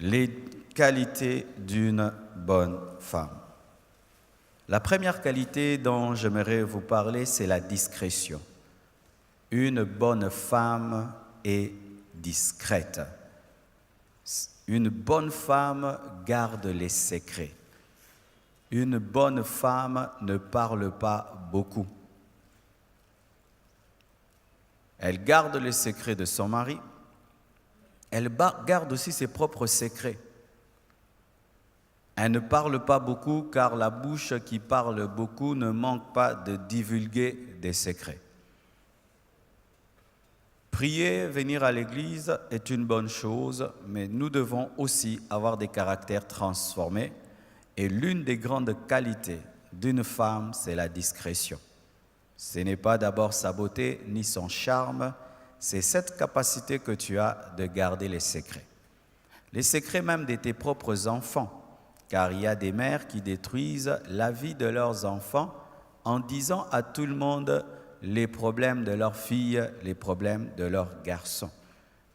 Les qualités d'une bonne femme. La première qualité dont j'aimerais vous parler, c'est la discrétion. Une bonne femme est discrète. Une bonne femme garde les secrets. Une bonne femme ne parle pas beaucoup. Elle garde les secrets de son mari. Elle garde aussi ses propres secrets. Elle ne parle pas beaucoup car la bouche qui parle beaucoup ne manque pas de divulguer des secrets. Prier, venir à l'église est une bonne chose, mais nous devons aussi avoir des caractères transformés. Et l'une des grandes qualités d'une femme, c'est la discrétion. Ce n'est pas d'abord sa beauté ni son charme, c'est cette capacité que tu as de garder les secrets. Les secrets même de tes propres enfants, car il y a des mères qui détruisent la vie de leurs enfants en disant à tout le monde les problèmes de leurs filles, les problèmes de leurs garçons.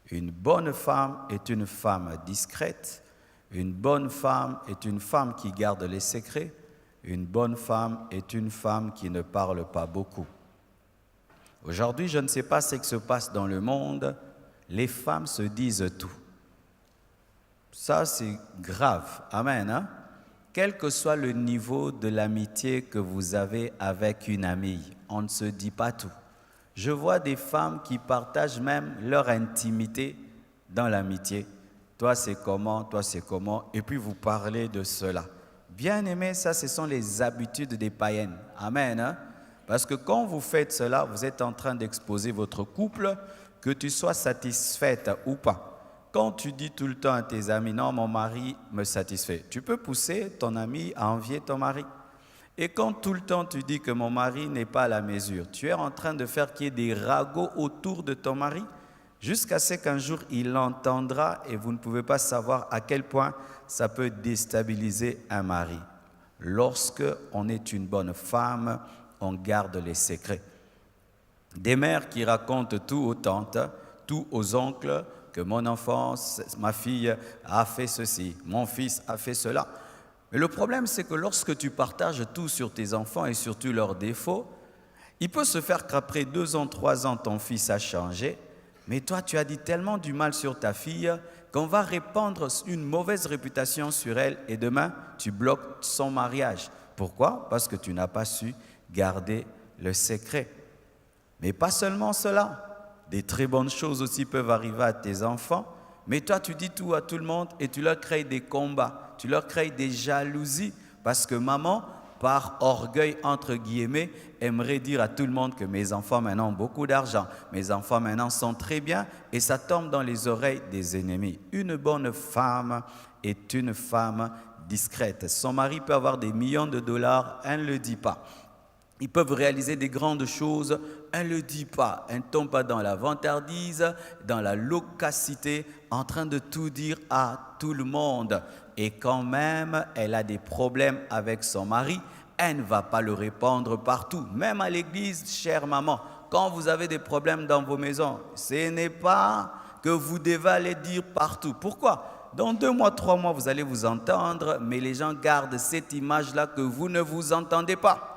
Une bonne femme est une femme discrète. Une bonne femme est une femme qui garde les secrets. Une bonne femme est une femme qui ne parle pas beaucoup. Aujourd'hui, je ne sais pas ce qui se passe dans le monde. Les femmes se disent tout. Ça, c'est grave. Amen. Hein? Quel que soit le niveau de l'amitié que vous avez avec une amie, on ne se dit pas tout. Je vois des femmes qui partagent même leur intimité dans l'amitié. Toi, c'est comment, toi, c'est comment, et puis vous parlez de cela. Bien aimé, ça, ce sont les habitudes des païennes. Amen. Hein? Parce que quand vous faites cela, vous êtes en train d'exposer votre couple, que tu sois satisfaite ou pas. Quand tu dis tout le temps à tes amis, non, mon mari me satisfait, tu peux pousser ton ami à envier ton mari. Et quand tout le temps tu dis que mon mari n'est pas à la mesure, tu es en train de faire qu'il y ait des ragots autour de ton mari, jusqu'à ce qu'un jour il l'entendra et vous ne pouvez pas savoir à quel point ça peut déstabiliser un mari. Lorsque on est une bonne femme, on garde les secrets. Des mères qui racontent tout aux tantes, tout aux oncles, que mon enfant, ma fille a fait ceci, mon fils a fait cela. Mais le problème, c'est que lorsque tu partages tout sur tes enfants et surtout leurs défauts, il peut se faire qu'après 2 ans, 3 ans, ton fils a changé, mais toi, tu as dit tellement du mal sur ta fille qu'on va répandre une mauvaise réputation sur elle et demain, tu bloques son mariage. Pourquoi? Parce que tu n'as pas su garder le secret. Mais pas seulement cela. Des très bonnes choses aussi peuvent arriver à tes enfants, mais toi, tu dis tout à tout le monde et tu leur crées des combats, tu leur crées des jalousies, parce que maman, par orgueil, entre guillemets, aimerait dire à tout le monde que mes enfants maintenant ont beaucoup d'argent, mes enfants maintenant sont très bien, et ça tombe dans les oreilles des ennemis. Une bonne femme est une femme discrète. Son mari peut avoir des millions de dollars, elle ne le dit pas. Ils peuvent réaliser des grandes choses, elle ne le dit pas. Elle ne tombe pas dans la vantardise, dans la loquacité, en train de tout dire à tout le monde. Et quand même, elle a des problèmes avec son mari, elle ne va pas le répandre partout. Même à l'église, chère maman, quand vous avez des problèmes dans vos maisons, ce n'est pas que vous devez aller dire partout. Pourquoi? Dans 2 mois, 3 mois, vous allez vous entendre, mais les gens gardent cette image-là que vous ne vous entendez pas.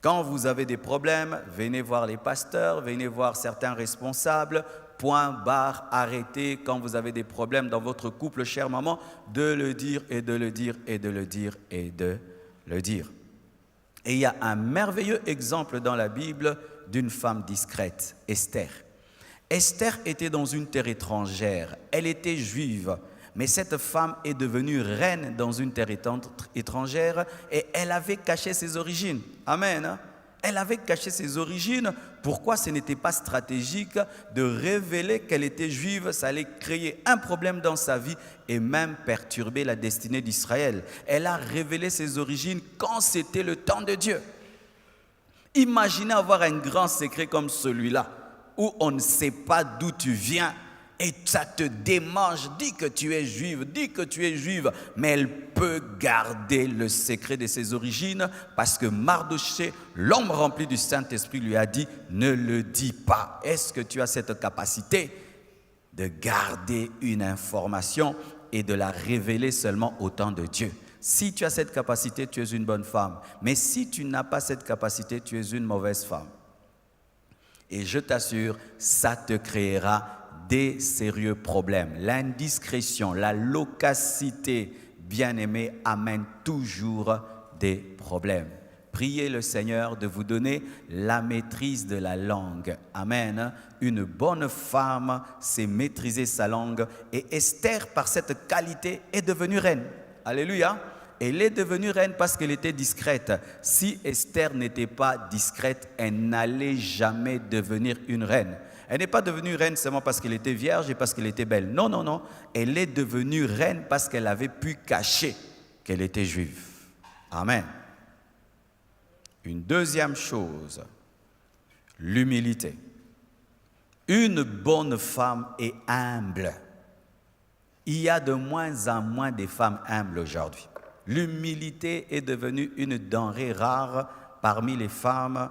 Quand vous avez des problèmes, venez voir les pasteurs, venez voir certains responsables, point, barre, arrêtez. Quand vous avez des problèmes dans votre couple, chère maman, de le dire et de le dire et de le dire et de le dire. Et il y a un merveilleux exemple dans la Bible d'une femme discrète, Esther. Esther était dans une terre étrangère, elle était juive. Mais cette femme est devenue reine dans une terre étrangère et elle avait caché ses origines. Amen. Elle avait caché ses origines. Pourquoi ce n'était pas stratégique de révéler qu'elle était juive? Ça allait créer un problème dans sa vie et même perturber la destinée d'Israël. Elle a révélé ses origines quand c'était le temps de Dieu. Imaginez avoir un grand secret comme celui-là, où on ne sait pas d'où tu viens. Et ça te démange, dis que tu es juive, mais elle peut garder le secret de ses origines parce que Mardochée, l'homme rempli du Saint-Esprit, lui a dit, ne le dis pas. Est-ce que tu as cette capacité de garder une information et de la révéler seulement au temps de Dieu. Si tu as cette capacité, tu es une bonne femme. Mais si tu n'as pas cette capacité, tu es une mauvaise femme. Et je t'assure, ça te créera des sérieux problèmes. L'indiscrétion, la loquacité, bien-aimé, amène toujours des problèmes. Priez le Seigneur de vous donner la maîtrise de la langue. Amen. Une bonne femme sait maîtriser sa langue. Et Esther, par cette qualité, est devenue reine. Alléluia. Elle est devenue reine parce qu'elle était discrète. Si Esther n'était pas discrète, elle n'allait jamais devenir une reine. Elle n'est pas devenue reine seulement parce qu'elle était vierge et parce qu'elle était belle. Non, non, non. Elle est devenue reine parce qu'elle avait pu cacher qu'elle était juive. Amen. Une deuxième chose, l'humilité. Une bonne femme est humble. Il y a de moins en moins de femmes humbles aujourd'hui. L'humilité est devenue une denrée rare parmi les femmes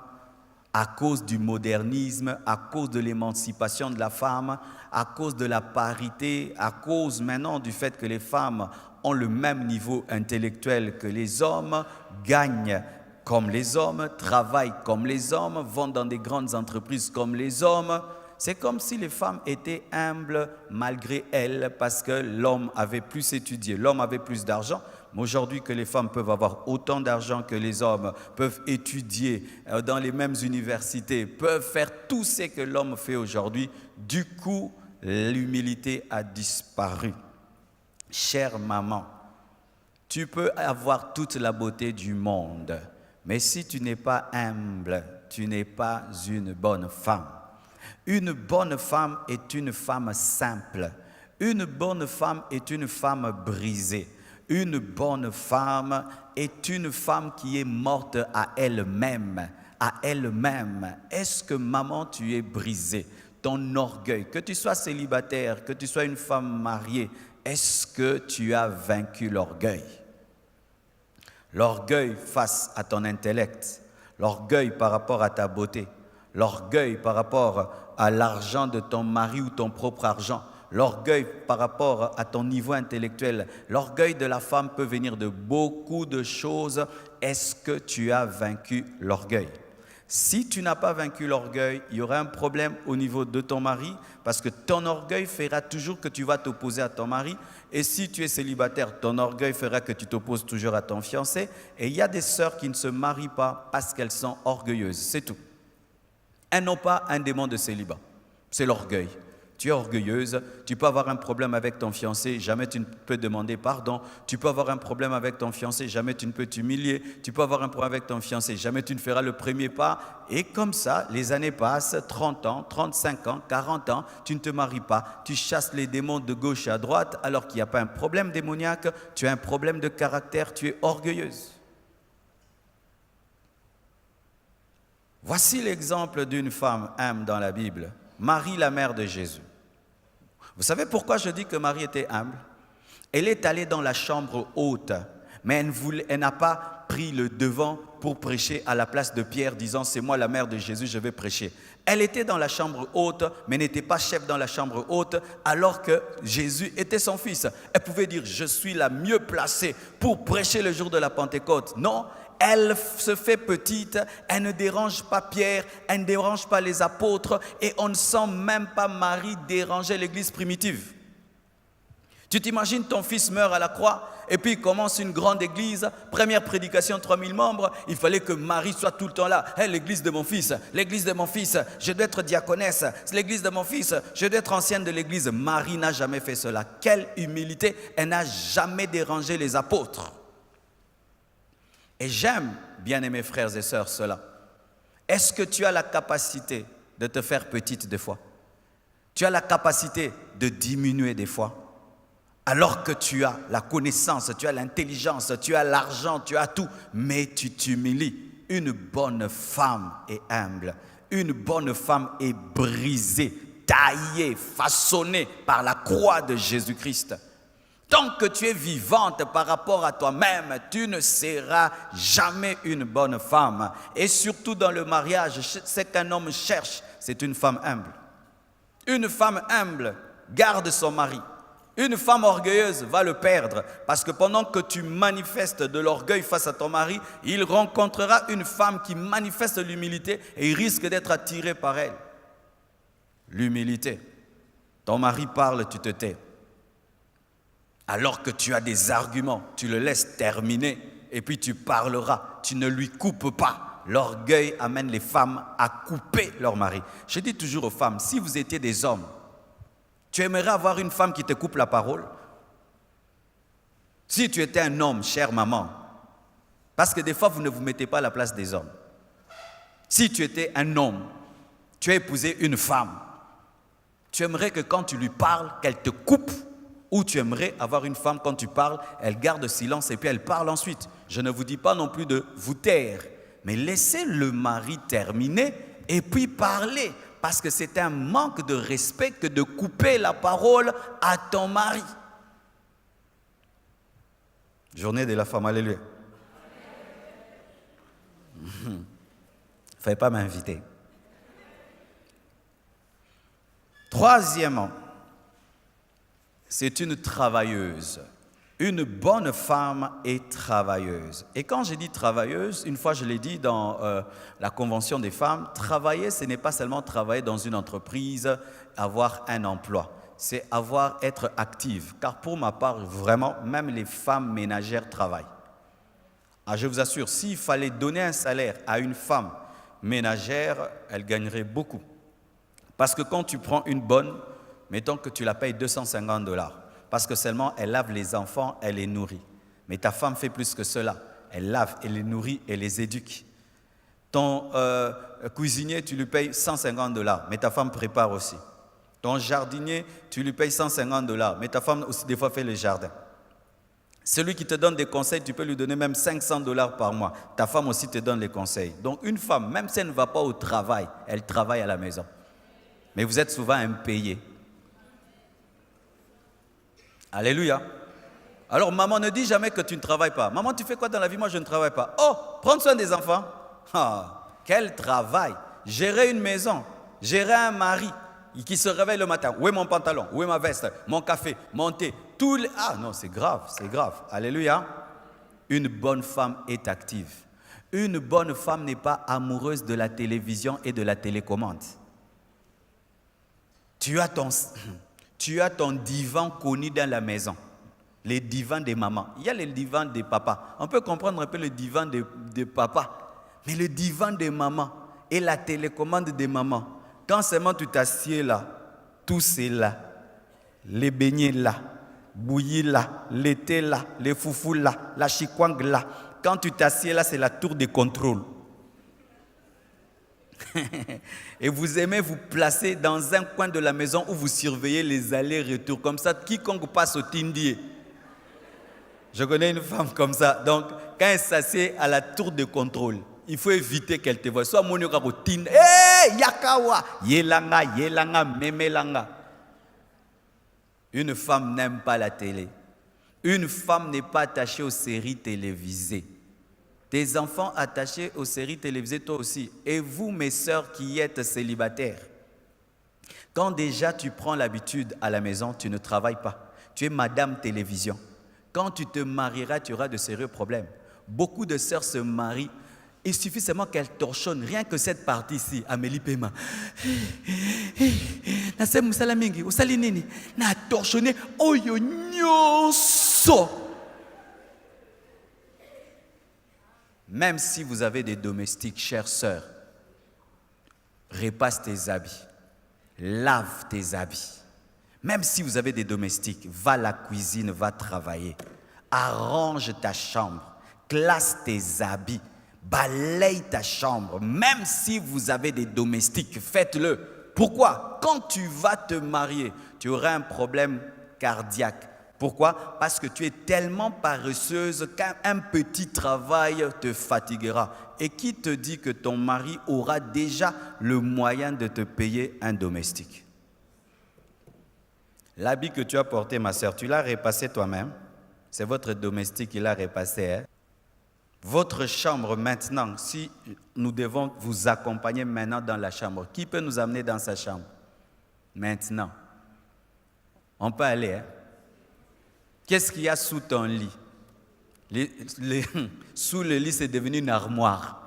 à cause du modernisme, à cause de l'émancipation de la femme, à cause de la parité, à cause maintenant du fait que les femmes ont le même niveau intellectuel que les hommes, gagnent comme les hommes, travaillent comme les hommes, vont dans des grandes entreprises comme les hommes. C'est comme si les femmes étaient humbles malgré elles parce que l'homme avait plus étudié, l'homme avait plus d'argent. Mais aujourd'hui que les femmes peuvent avoir autant d'argent que les hommes, peuvent étudier dans les mêmes universités, peuvent faire tout ce que l'homme fait aujourd'hui, du coup, l'humilité a disparu. Chère maman, tu peux avoir toute la beauté du monde, mais si tu n'es pas humble, tu n'es pas une bonne femme. Une bonne femme est une femme simple. Une bonne femme est une femme brisée. Une bonne femme est une femme qui est morte à elle-même. À elle-même. Est-ce que maman, tu es brisée? Ton orgueil, que tu sois célibataire, que tu sois une femme mariée, est-ce que tu as vaincu l'orgueil? L'orgueil face à ton intellect, l'orgueil par rapport à ta beauté, l'orgueil par rapport à l'argent de ton mari ou ton propre argent, l'orgueil par rapport à ton niveau intellectuel, l'orgueil de la femme peut venir de beaucoup de choses. Est-ce que tu as vaincu l'orgueil? Si tu n'as pas vaincu l'orgueil, il y aura un problème au niveau de ton mari parce que ton orgueil fera toujours que tu vas t'opposer à ton mari. Et si tu es célibataire, ton orgueil fera que tu t'opposes toujours à ton fiancé. Et il y a des sœurs qui ne se marient pas parce qu'elles sont orgueilleuses, c'est tout. Elles n'ont pas un démon de célibat, c'est l'orgueil. Tu es orgueilleuse, tu peux avoir un problème avec ton fiancé, jamais tu ne peux demander pardon. Tu peux avoir un problème avec ton fiancé, jamais tu ne peux t'humilier. Tu peux avoir un problème avec ton fiancé, jamais tu ne feras le premier pas. Et comme ça, les années passent, 30 ans, 35 ans, 40 ans, tu ne te maries pas. Tu chasses les démons de gauche à droite alors qu'il n'y a pas un problème démoniaque. Tu as un problème de caractère, tu es orgueilleuse. Voici l'exemple d'une femme humble dans la Bible. Marie, la mère de Jésus. Vous savez pourquoi je dis que Marie était humble? Elle est allée dans la chambre haute, mais elle n'a pas pris le devant pour prêcher à la place de Pierre, disant « c'est moi la mère de Jésus, je vais prêcher ». Elle était dans la chambre haute, mais n'était pas chef dans la chambre haute, alors que Jésus était son fils. Elle pouvait dire « je suis la mieux placée pour prêcher le jour de la Pentecôte ». Non, elle se fait petite, elle ne dérange pas Pierre, elle ne dérange pas les apôtres et on ne sent même pas Marie déranger l'église primitive. Tu t'imagines ton fils meurt à la croix et puis il commence une grande église, première prédication, 3000 membres, il fallait que Marie soit tout le temps là. Hey, l'église de mon fils, je dois être diaconesse, l'église de mon fils, je dois être ancienne de l'église. Marie n'a jamais fait cela. Quelle humilité, elle n'a jamais dérangé les apôtres. Et j'aime, bien-aimés frères et sœurs, cela. Est-ce que tu as la capacité de te faire petite des fois? Tu as la capacité de diminuer des fois? Alors que tu as la connaissance, tu as l'intelligence, tu as l'argent, tu as tout, mais tu t'humilies. Une bonne femme est humble. Une bonne femme est brisée, taillée, façonnée par la croix de Jésus-Christ. Tant que tu es vivante par rapport à toi-même, tu ne seras jamais une bonne femme. Et surtout dans le mariage, ce qu'un homme cherche, c'est une femme humble. Une femme humble garde son mari. Une femme orgueilleuse va le perdre parce que pendant que tu manifestes de l'orgueil face à ton mari, il rencontrera une femme qui manifeste l'humilité et il risque d'être attiré par elle. L'humilité. Ton mari parle, tu te tais. Alors que tu as des arguments, tu le laisses terminer et puis tu parleras. Tu ne lui coupes pas. L'orgueil amène les femmes à couper leur mari. Je dis toujours aux femmes, si vous étiez des hommes, tu aimerais avoir une femme qui te coupe la parole? Si tu étais un homme, chère maman, parce que des fois, vous ne vous mettez pas à la place des hommes. Si tu étais un homme, tu as épousé une femme, tu aimerais que quand tu lui parles, qu'elle te coupe, ou tu aimerais avoir une femme, quand tu parles, elle garde silence et puis elle parle ensuite. Je ne vous dis pas non plus de vous taire, mais laissez le mari terminer et puis parler. Parce que c'est un manque de respect que de couper la parole à ton mari. Journée de la femme, alléluia. Il ne fallait pas m'inviter. Troisièmement, c'est une travailleuse. Une bonne femme est travailleuse. Et quand je dis travailleuse, une fois je l'ai dit dans la Convention des femmes, travailler, ce n'est pas seulement travailler dans une entreprise, avoir un emploi. C'est être active. Car pour ma part, vraiment, même les femmes ménagères travaillent. Ah, je vous assure, s'il fallait donner un salaire à une femme ménagère, elle gagnerait beaucoup. Parce que quand tu prends une bonne, mettons que tu la payes $250, parce que seulement elle lave les enfants, elle les nourrit. Mais ta femme fait plus que cela. Elle lave, elle les nourrit, elle les éduque. Ton cuisinier, tu lui payes $150, mais ta femme prépare aussi. Ton jardinier, tu lui payes $150, mais ta femme aussi des fois fait le jardin. Celui qui te donne des conseils, tu peux lui donner même $500 par mois. Ta femme aussi te donne les conseils. Donc une femme, même si elle ne va pas au travail, elle travaille à la maison. Mais vous êtes souvent impayés. Alléluia. Alors maman, ne dis jamais que tu ne travailles pas. Maman, tu fais quoi dans la vie? Moi, je ne travaille pas. Oh, prendre soin des enfants. Ah, quel travail. Gérer une maison, gérer un mari qui se réveille le matin. Où est mon pantalon? Où est ma veste? Mon café, mon thé. Ah non, c'est grave, c'est grave. Alléluia. Une bonne femme est active. Une bonne femme n'est pas amoureuse de la télévision et de la télécommande. Tu as ton divan connu dans la maison. Les divans des mamans. Il y a les divans des papas. On peut comprendre un peu le divan des papas. Mais le divan des mamans et la télécommande des mamans, quand seulement tu t'assieds là, tout c'est là. Les beignets là, bouillis là, l'été là, les foufous là, la chikwang là. Quand tu t'assieds là, c'est la tour de contrôle. Et vous aimez vous placer dans un coin de la maison où vous surveillez les allers-retours. Comme ça, quiconque passe au tindier. Je connais une femme comme ça. Donc, quand elle s'assied à la tour de contrôle, il faut éviter qu'elle te voie. Soit mon au tindier. Hé, yakawa, yelanga, memelanga. Une femme n'aime pas la télé. Une femme n'est pas attachée aux séries télévisées. Tes enfants attachés aux séries télévisées, toi aussi. Et vous, mes sœurs qui êtes célibataires, quand déjà tu prends l'habitude à la maison, tu ne travailles pas. Tu es madame télévision. Quand tu te marieras, tu auras de sérieux problèmes. Beaucoup de sœurs se marient. Il suffit seulement qu'elles torchonnent. Rien que cette partie ici, Amélie Pema. Nase musala mingi, usali nini? Na torchonné, oyo nyoso. Même si vous avez des domestiques, chères sœurs, repasse tes habits, lave tes habits. Même si vous avez des domestiques, va à la cuisine, va travailler. Arrange ta chambre, classe tes habits, balaye ta chambre. Même si vous avez des domestiques, faites-le. Pourquoi? Quand tu vas te marier, tu auras un problème cardiaque. Pourquoi? Parce que tu es tellement paresseuse qu'un petit travail te fatiguera. Et qui te dit que ton mari aura déjà le moyen de te payer un domestique? L'habit que tu as porté, ma sœur, tu l'as repassé toi-même. C'est votre domestique qui l'a repassé. Hein? Votre chambre maintenant, si nous devons vous accompagner maintenant dans la chambre, qui peut nous amener dans sa chambre? Maintenant. On peut aller, hein? Qu'est-ce qu'il y a sous ton lit? Sous le lit, c'est devenu une armoire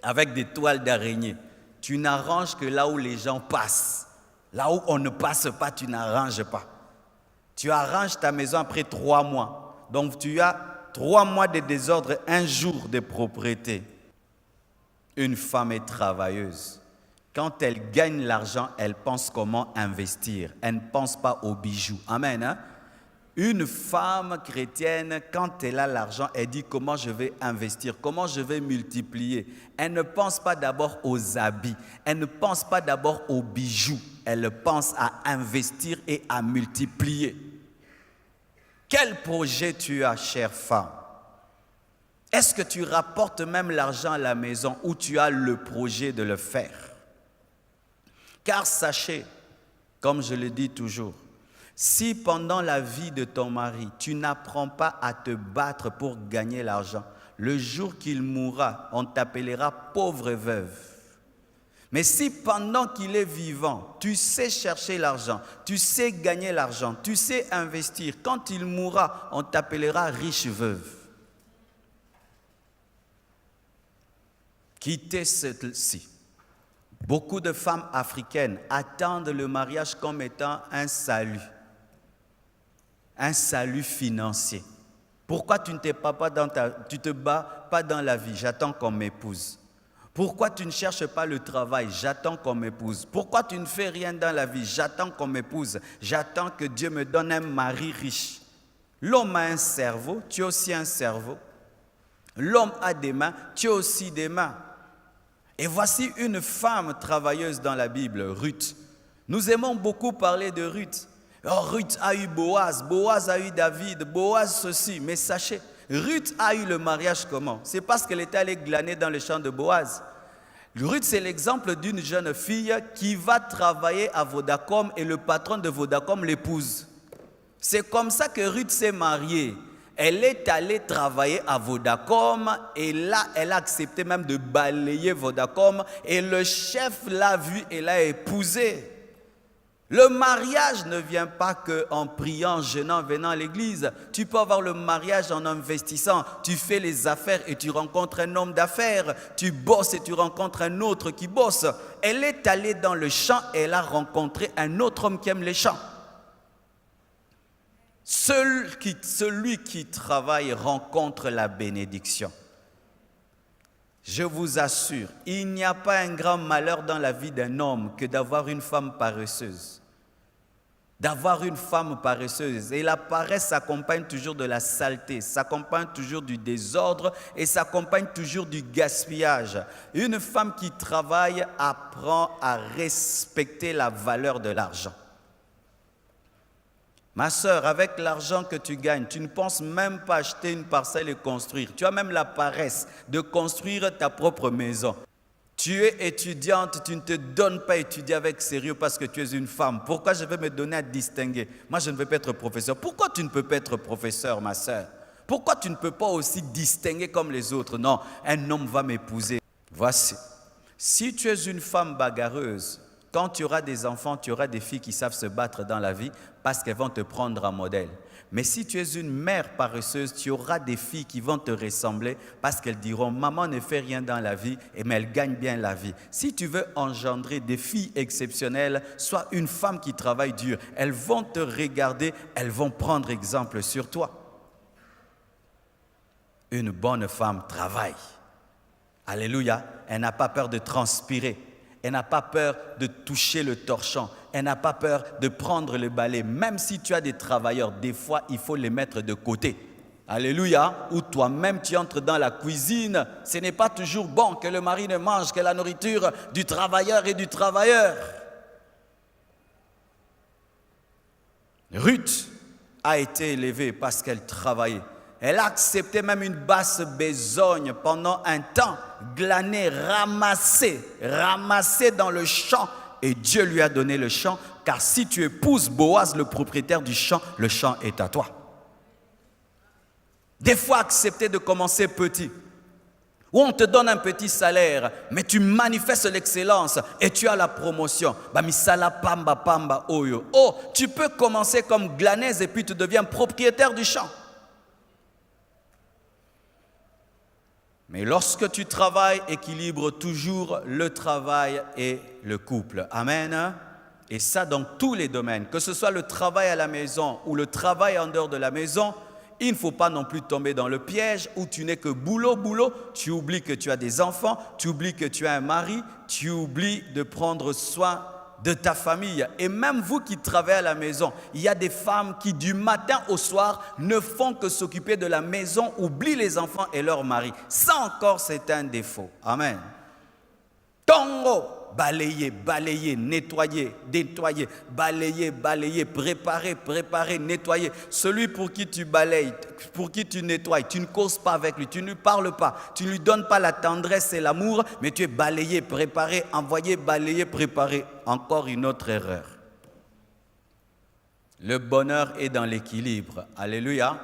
avec des toiles d'araignée. Tu n'arranges que là où les gens passent. Là où on ne passe pas, tu n'arranges pas. Tu arranges ta maison après 3 mois. Donc tu as 3 mois de désordre, 1 jour de propriété. Une femme est travailleuse. Quand elle gagne l'argent, elle pense comment investir. Elle ne pense pas aux bijoux. Amen. Hein? Une femme chrétienne, quand elle a l'argent, elle dit comment je vais investir, comment je vais multiplier. Elle ne pense pas d'abord aux habits. Elle ne pense pas d'abord aux bijoux. Elle pense à investir et à multiplier. Quel projet tu as, chère femme? Est-ce que tu rapportes même l'argent à la maison ou tu as le projet de le faire? Car sachez, comme je le dis toujours, si pendant la vie de ton mari, tu n'apprends pas à te battre pour gagner l'argent, le jour qu'il mourra, on t'appellera pauvre veuve. Mais si pendant qu'il est vivant, tu sais chercher l'argent, tu sais gagner l'argent, tu sais investir, quand il mourra, on t'appellera riche veuve. Quittez ceci. Beaucoup de femmes africaines attendent le mariage comme étant un salut financier. Pourquoi tu ne te bats pas dans la vie? J'attends qu'on m'épouse. Pourquoi tu ne cherches pas le travail? J'attends qu'on m'épouse. Pourquoi tu ne fais rien dans la vie? J'attends qu'on m'épouse. J'attends que Dieu me donne un mari riche. L'homme a un cerveau, tu as aussi un cerveau. L'homme a des mains, tu as aussi des mains. Et voici une femme travailleuse dans la Bible, Ruth. Nous aimons beaucoup parler de Ruth. Oh, Ruth a eu Boaz, Boaz a eu David, Boaz ceci. Mais sachez, Ruth a eu le mariage comment? C'est parce qu'elle était allée glaner dans le champ de Boaz. Ruth, c'est l'exemple d'une jeune fille qui va travailler à Vodacom et le patron de Vodacom l'épouse. C'est comme ça que Ruth s'est mariée. Elle est allée travailler à Vodacom et là, elle a accepté même de balayer Vodacom et le chef l'a vue et l'a épousée. Le mariage ne vient pas qu'en priant, jeûnant, venant à l'église. Tu peux avoir le mariage en investissant. Tu fais les affaires et tu rencontres un homme d'affaires. Tu bosses et tu rencontres un autre qui bosse. Elle est allée dans le champ et elle a rencontré un autre homme qui aime les champs. Celui qui travaille rencontre la bénédiction. Je vous assure, il n'y a pas un grand malheur dans la vie d'un homme que d'avoir une femme paresseuse. D'avoir une femme paresseuse. Et la paresse s'accompagne toujours de la saleté, s'accompagne toujours du désordre et s'accompagne toujours du gaspillage. Une femme qui travaille apprend à respecter la valeur de l'argent. Ma sœur, avec l'argent que tu gagnes, tu ne penses même pas acheter une parcelle et construire. Tu as même la paresse de construire ta propre maison. Tu es étudiante, tu ne te donnes pas étudier avec sérieux parce que tu es une femme. Pourquoi je vais me donner à distinguer? Moi, je ne veux pas être professeur. Pourquoi tu ne peux pas être professeur, ma sœur? Pourquoi tu ne peux pas aussi distinguer comme les autres? Non, un homme va m'épouser. Voici, si tu es une femme bagarreuse, quand tu auras des enfants, tu auras des filles qui savent se battre dans la vie parce qu'elles vont te prendre en modèle. Mais si tu es une mère paresseuse, tu auras des filles qui vont te ressembler parce qu'elles diront « Maman ne fait rien dans la vie, mais elle gagne bien la vie. » Si tu veux engendrer des filles exceptionnelles, sois une femme qui travaille dur. Elles vont te regarder, elles vont prendre exemple sur toi. Une bonne femme travaille. Alléluia, elle n'a pas peur de transpirer. Elle n'a pas peur de toucher le torchon. Elle n'a pas peur de prendre le balai. Même si tu as des travailleurs, des fois, il faut les mettre de côté. Alléluia. Ou toi-même, tu entres dans la cuisine. Ce n'est pas toujours bon que le mari ne mange que la nourriture du travailleur et du travailleur. Ruth a été élevée parce qu'elle travaillait. Elle a accepté même une basse besogne pendant un temps, glaner, ramasser dans le champ. Et Dieu lui a donné le champ, car si tu épouses Boaz, le propriétaire du champ, le champ est à toi. Des fois, accepter de commencer petit. où on te donne un petit salaire, mais tu manifestes l'excellence et tu as la promotion. Misala pamba pamba oyo. Oh, tu peux commencer comme glaneuse et puis tu deviens propriétaire du champ. Mais lorsque tu travailles, équilibre toujours le travail et le couple. Amen. Et ça dans tous les domaines, que ce soit le travail à la maison ou le travail en dehors de la maison, il ne faut pas non plus tomber dans le piège où tu n'es que boulot, boulot. Tu oublies que tu as des enfants, tu oublies que tu as un mari, tu oublies de prendre soin de ta famille. Et même vous qui travaillez à la maison, il y a des femmes qui du matin au soir ne font que s'occuper de la maison, oublient les enfants et leur mari. Ça encore, c'est un défaut. Amen. Tongo. Balayer, balayer, nettoyer, nettoyer, balayer, balayer, préparer, préparer, nettoyer. Celui pour qui tu balayes, pour qui tu nettoies, tu ne causes pas avec lui, tu ne lui parles pas, tu ne lui donnes pas la tendresse et l'amour, mais tu es balayé, préparé, envoyé, balayé, préparé. Encore une autre erreur. Le bonheur est dans l'équilibre. Alléluia.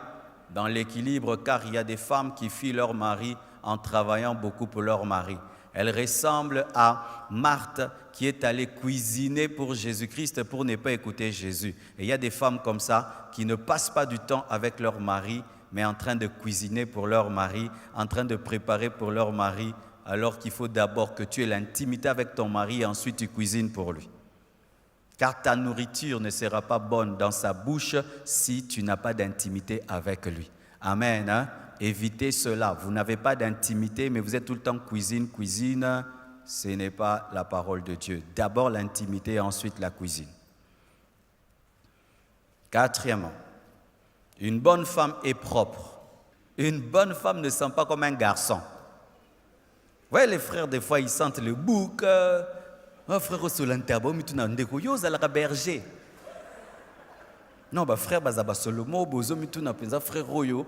Dans l'équilibre, car il y a des femmes qui fuient leur mari en travaillant beaucoup pour leur mari. Elle ressemble à Marthe qui est allée cuisiner pour Jésus-Christ pour ne pas écouter Jésus. Et il y a des femmes comme ça qui ne passent pas du temps avec leur mari, mais en train de cuisiner pour leur mari, en train de préparer pour leur mari, alors qu'il faut d'abord que tu aies l'intimité avec ton mari et ensuite tu cuisines pour lui. Car ta nourriture ne sera pas bonne dans sa bouche si tu n'as pas d'intimité avec lui. Amen. Hein? Évitez cela. Vous n'avez pas d'intimité, mais vous êtes tout le temps cuisine, cuisine. Ce n'est pas la parole de Dieu. D'abord l'intimité et ensuite la cuisine. Quatrièmement, une bonne femme est propre. Une bonne femme ne sent pas comme un garçon. Vous voyez, les frères, des fois, ils sentent le bouc. Oh, frère, sur l'interbo, mais tu n'as pas berger. Non, frère, Solomo, bozo, mais tu n'as pas frère Royo.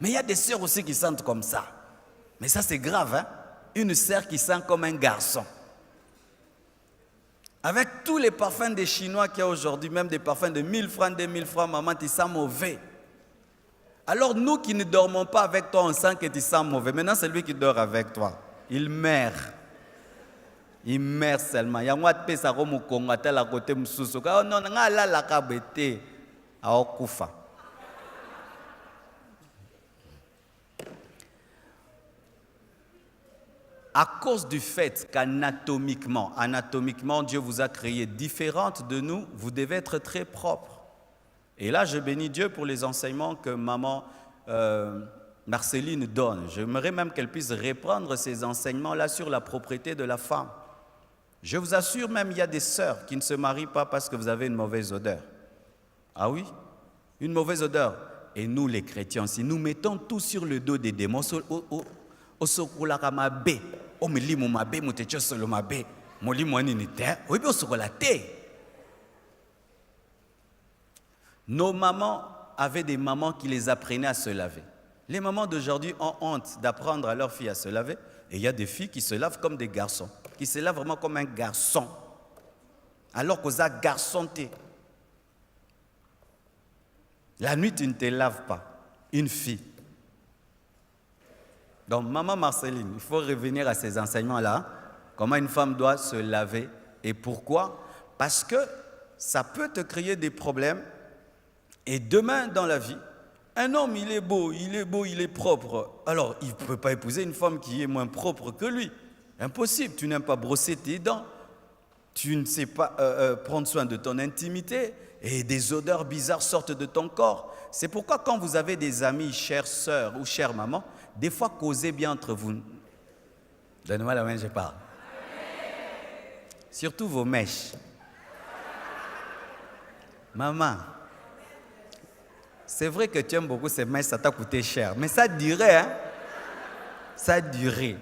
Mais il y a des sœurs aussi qui sentent comme ça. Mais ça, c'est grave, hein? Une sœur qui sent comme un garçon. Avec tous les parfums des Chinois qu'il y a aujourd'hui, même des parfums de 1000 francs, 2000 francs, maman, tu sens mauvais. Alors, nous qui ne dormons pas avec toi, on sent que tu sens mauvais. Maintenant, c'est lui qui dort avec toi. Il meurt. Il meurt seulement. Il y a un peu ça comme au Congo, à tel côté, Moussoussou. Oh non, non, là, la kabete. À Okufa. À cause du fait qu'anatomiquement, Dieu vous a créé différentes de nous, vous devez être très propre. Et là, je bénis Dieu pour les enseignements que maman Marceline donne. J'aimerais même qu'elle puisse reprendre ces enseignements-là sur la propreté de la femme. Je vous assure, même il y a des sœurs qui ne se marient pas parce que vous avez une mauvaise odeur. Ah oui? Une mauvaise odeur. Et nous, les chrétiens, si nous mettons tout sur le dos des démons, nos mamans avaient des mamans qui les apprenaient à se laver. Les mamans d'aujourd'hui ont honte d'apprendre à leurs filles à se laver. Et il y a des filles qui se lavent comme des garçons, qui se lavent vraiment comme un garçon. Alors qu'aux a garçonté. La nuit, tu ne te laves pas. Une fille. Donc, maman Marceline, il faut revenir à ces enseignements-là. Comment une femme doit se laver et pourquoi? Parce que ça peut te créer des problèmes. Et demain, dans la vie, un homme, il est beau, il est propre. Alors, il ne peut pas épouser une femme qui est moins propre que lui. Impossible. Tu n'aimes pas brosser tes dents. Tu ne sais pas prendre soin de ton intimité. Et des odeurs bizarres sortent de ton corps. C'est pourquoi quand vous avez des amis, chères sœurs ou chères mamans, des fois causez bien entre vous. Donnez-moi la main, je parle. Surtout vos mèches. Maman, c'est vrai que tu aimes beaucoup ces mèches, ça t'a coûté cher. Mais ça durait, hein? Ça durait.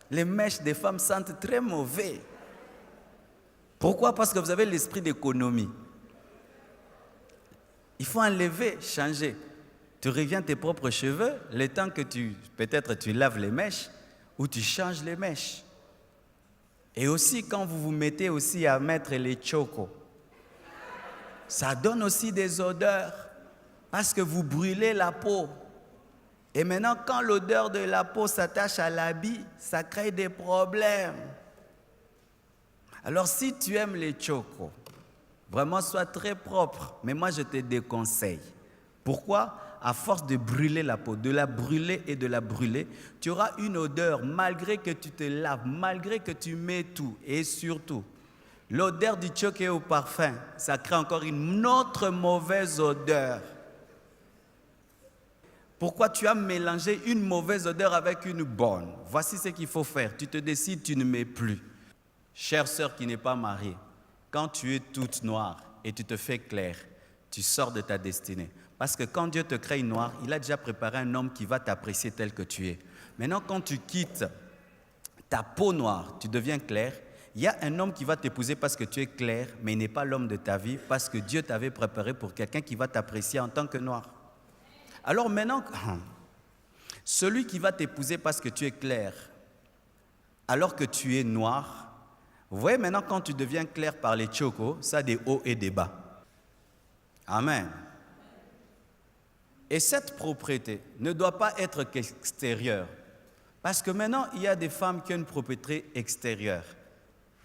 Les mèches des femmes sentent très mauvais. Pourquoi? Parce que vous avez l'esprit d'économie. Il faut enlever, changer. Tu reviens tes propres cheveux, le temps que peut-être tu laves les mèches ou tu changes les mèches. Et aussi, quand vous vous mettez aussi à mettre les chocos, ça donne aussi des odeurs parce que vous brûlez la peau. Et maintenant, quand l'odeur de la peau s'attache à l'habit, ça crée des problèmes. Alors, si tu aimes les chocos, vraiment, sois très propre. Mais moi, je te déconseille. Pourquoi? À force de brûler la peau, de la brûler et de la brûler, tu auras une odeur malgré que tu te laves, malgré que tu mets tout. Et surtout, l'odeur du choqué au parfum, ça crée encore une autre mauvaise odeur. Pourquoi tu as mélangé une mauvaise odeur avec une bonne? Voici ce qu'il faut faire. Tu te décides, tu ne mets plus. Chère sœur qui n'est pas mariée, quand tu es toute noire et tu te fais claire, tu sors de ta destinée. Parce que quand Dieu te crée noire, il a déjà préparé un homme qui va t'apprécier tel que tu es. Maintenant, quand tu quittes ta peau noire, tu deviens clair, il y a un homme qui va t'épouser parce que tu es clair, mais il n'est pas l'homme de ta vie, parce que Dieu t'avait préparé pour quelqu'un qui va t'apprécier en tant que noir. Alors maintenant, celui qui va t'épouser parce que tu es clair, alors que tu es noir, vous voyez maintenant quand tu deviens clair par les chocos, ça a des hauts et des bas. Amen. Et cette propriété ne doit pas être qu'extérieure. Parce que maintenant, il y a des femmes qui ont une propriété extérieure.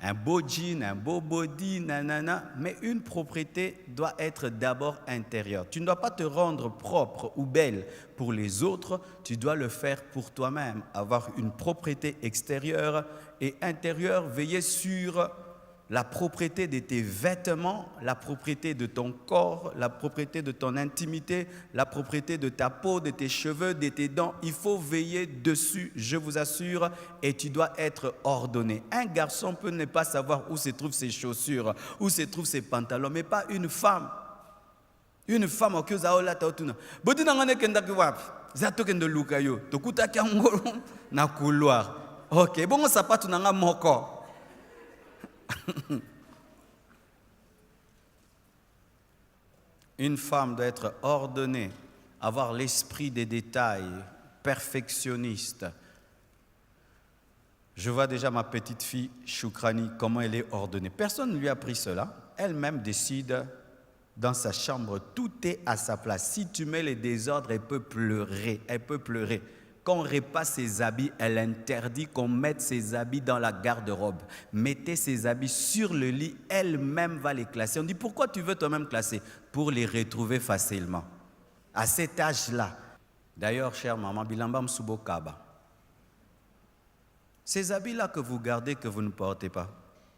Un beau jean, un beau body, nanana, mais une propriété doit être d'abord intérieure. Tu ne dois pas te rendre propre ou belle pour les autres, tu dois le faire pour toi-même. Avoir une propriété extérieure et intérieure, veiller sur la propriété de tes vêtements, la propriété de ton corps, la propriété de ton intimité, la propriété de ta peau, de tes cheveux, de tes dents. Il faut veiller dessus, je vous assure, et tu dois être ordonné. Un garçon peut ne pas savoir où se trouvent ses chaussures, où se trouvent ses pantalons, mais pas une femme. Une femme qui a la tautuna. Bodi nangane kendaki wapi. Zato kendo lukayo. Tokuta kiangolo na couloir. OK, bon sapatu nanga moko. Une femme doit être ordonnée, avoir l'esprit des détails, perfectionniste. Je vois déjà ma petite fille Choukrani, comment elle est ordonnée. Personne ne lui a appris cela. Elle-même décide dans sa chambre, tout est à sa place. Si tu mets les désordres, elle peut pleurer. Elle peut pleurer. Quand on repasse ses habits, elle interdit qu'on mette ses habits dans la garde-robe. Mettez ses habits sur le lit, elle-même va les classer. On dit, pourquoi tu veux toi-même classer? Pour les retrouver facilement. À cet âge-là. D'ailleurs, chère maman, Bilambam Subokaba, ces habits-là que vous gardez, que vous ne portez pas,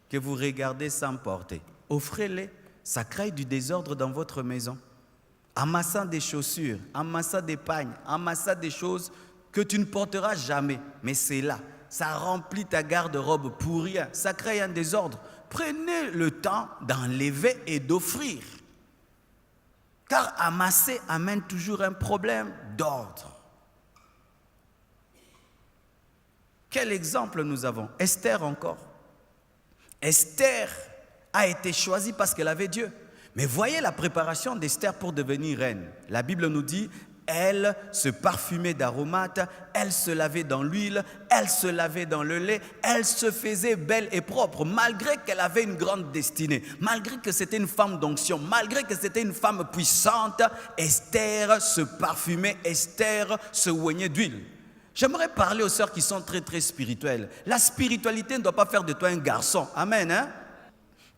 que vous regardez sans porter, offrez-les. Ça crée du désordre dans votre maison. Amassant des chaussures, amassant des pagnes, amassant des choses que tu ne porteras jamais, mais c'est là. Ça remplit ta garde-robe pour rien. Ça crée un désordre. Prenez le temps d'enlever et d'offrir. Car amasser amène toujours un problème d'ordre. Quel exemple nous avons? Esther encore. Esther a été choisie parce qu'elle avait Dieu. Mais voyez la préparation d'Esther pour devenir reine. La Bible nous dit, elle se parfumait d'aromates, elle se lavait dans l'huile, elle se lavait dans le lait, elle se faisait belle et propre, malgré qu'elle avait une grande destinée, malgré que c'était une femme d'onction, malgré que c'était une femme puissante. Esther se parfumait, Esther se oignait d'huile. J'aimerais parler aux sœurs qui sont très très spirituelles. La spiritualité ne doit pas faire de toi un garçon. Amen, hein?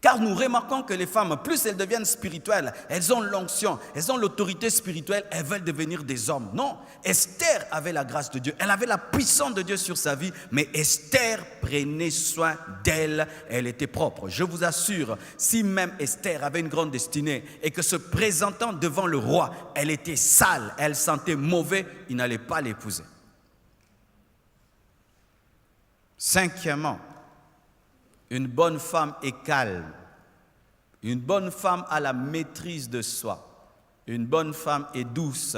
Car nous remarquons que les femmes, plus elles deviennent spirituelles, elles ont l'onction, elles ont l'autorité spirituelle, elles veulent devenir des hommes. Non, Esther avait la grâce de Dieu, elle avait la puissance de Dieu sur sa vie, mais Esther prenait soin d'elle, elle était propre. Je vous assure, si même Esther avait une grande destinée et que se présentant devant le roi, elle était sale, elle sentait mauvais, il n'allait pas l'épouser. Cinquièmement, une bonne femme est calme. Une bonne femme a la maîtrise de soi. Une bonne femme est douce.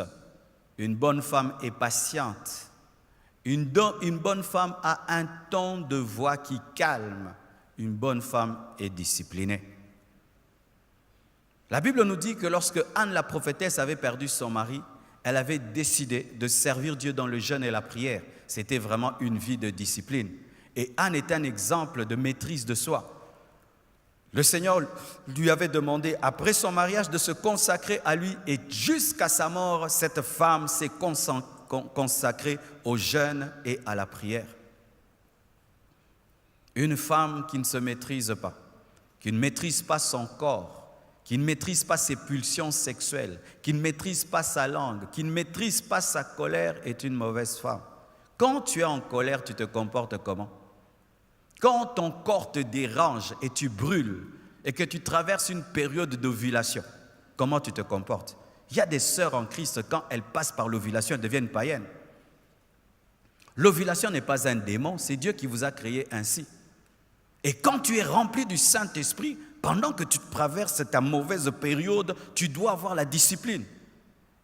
Une bonne femme est patiente. Une bonne femme a un ton de voix qui calme. Une bonne femme est disciplinée. La Bible nous dit que lorsque Anne la prophétesse avait perdu son mari, elle avait décidé de servir Dieu dans le jeûne et la prière. C'était vraiment une vie de discipline. Et Anne est un exemple de maîtrise de soi. Le Seigneur lui avait demandé, après son mariage, de se consacrer à lui. Et jusqu'à sa mort, cette femme s'est consacrée au jeûne et à la prière. Une femme qui ne se maîtrise pas, qui ne maîtrise pas son corps, qui ne maîtrise pas ses pulsions sexuelles, qui ne maîtrise pas sa langue, qui ne maîtrise pas sa colère est une mauvaise femme. Quand tu es en colère, tu te comportes comment? Quand ton corps te dérange et tu brûles et que tu traverses une période d'ovulation, comment tu te comportes? Il y a des sœurs en Christ, quand elles passent par l'ovulation, elles deviennent païennes. L'ovulation n'est pas un démon, c'est Dieu qui vous a créé ainsi. Et quand tu es rempli du Saint-Esprit, pendant que tu traverses ta mauvaise période, tu dois avoir la discipline.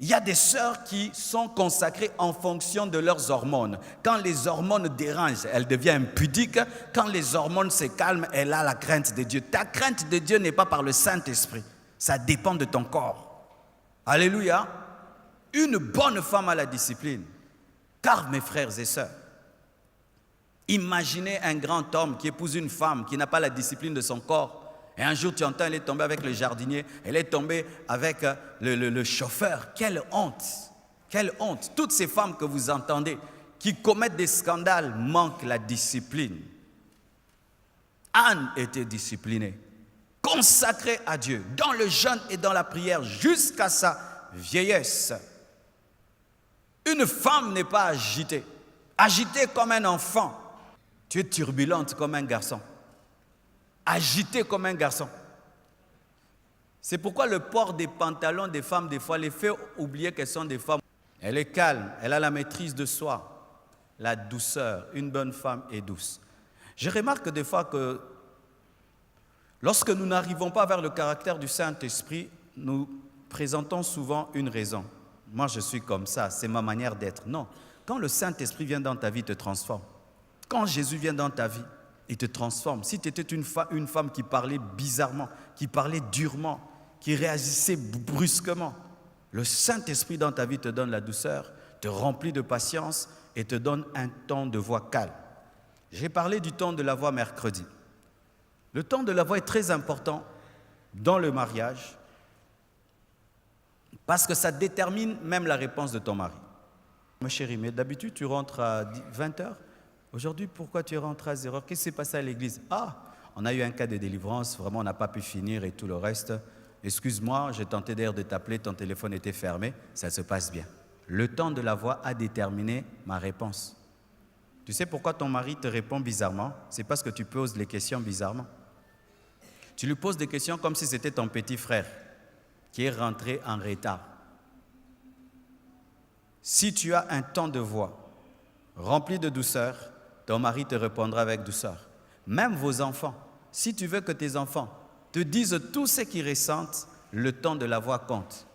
Il y a des sœurs qui sont consacrées en fonction de leurs hormones. Quand les hormones dérangent, elle devient impudique. Quand les hormones se calment, elle a la crainte de Dieu. Ta crainte de Dieu n'est pas par le Saint-Esprit. Ça dépend de ton corps. Alléluia. Une bonne femme a la discipline. Car mes frères et sœurs, imaginez un grand homme qui épouse une femme qui n'a pas la discipline de son corps. Et un jour, tu entends, elle est tombée avec le jardinier, elle est tombée avec le chauffeur. Quelle honte! Quelle honte! Toutes ces femmes que vous entendez, qui commettent des scandales, manquent la discipline. Anne était disciplinée, consacrée à Dieu, dans le jeûne et dans la prière, jusqu'à sa vieillesse. Une femme n'est pas agitée, agitée comme un enfant. Tu es turbulente comme un garçon. Agitée comme un garçon. C'est pourquoi le port des pantalons des femmes, des fois, les fait oublier qu'elles sont des femmes. Elle est calme, elle a la maîtrise de soi, la douceur. Une bonne femme est douce. Je remarque des fois que lorsque nous n'arrivons pas vers le caractère du Saint-Esprit, nous présentons souvent une raison. Moi, je suis comme ça, c'est ma manière d'être. Non, quand le Saint-Esprit vient dans ta vie, il te transforme. Quand Jésus vient dans ta vie, il te transforme. Si tu étais une femme qui parlait bizarrement, qui parlait durement, qui réagissait brusquement, le Saint-Esprit dans ta vie te donne la douceur, te remplit de patience et te donne un ton de voix calme. J'ai parlé du ton de la voix mercredi. Le ton de la voix est très important dans le mariage parce que ça détermine même la réponse de ton mari. Ma chérie, mais d'habitude tu rentres à 20h. Aujourd'hui, pourquoi tu rentres à 0h? Qu'est-ce qui s'est passé à l'église? Ah, on a eu un cas de délivrance, vraiment on n'a pas pu finir et tout le reste. Excuse-moi, j'ai tenté d'ailleurs de t'appeler, ton téléphone était fermé, ça se passe bien. Le ton de la voix a déterminé ma réponse. Tu sais pourquoi ton mari te répond bizarrement? C'est parce que tu poses les questions bizarrement. Tu lui poses des questions comme si c'était ton petit frère qui est rentré en retard. Si tu as un ton de voix rempli de douceur, ton mari te répondra avec douceur. Même vos enfants, si tu veux que tes enfants te disent tout ce qu'ils ressentent, le ton de la voix compte.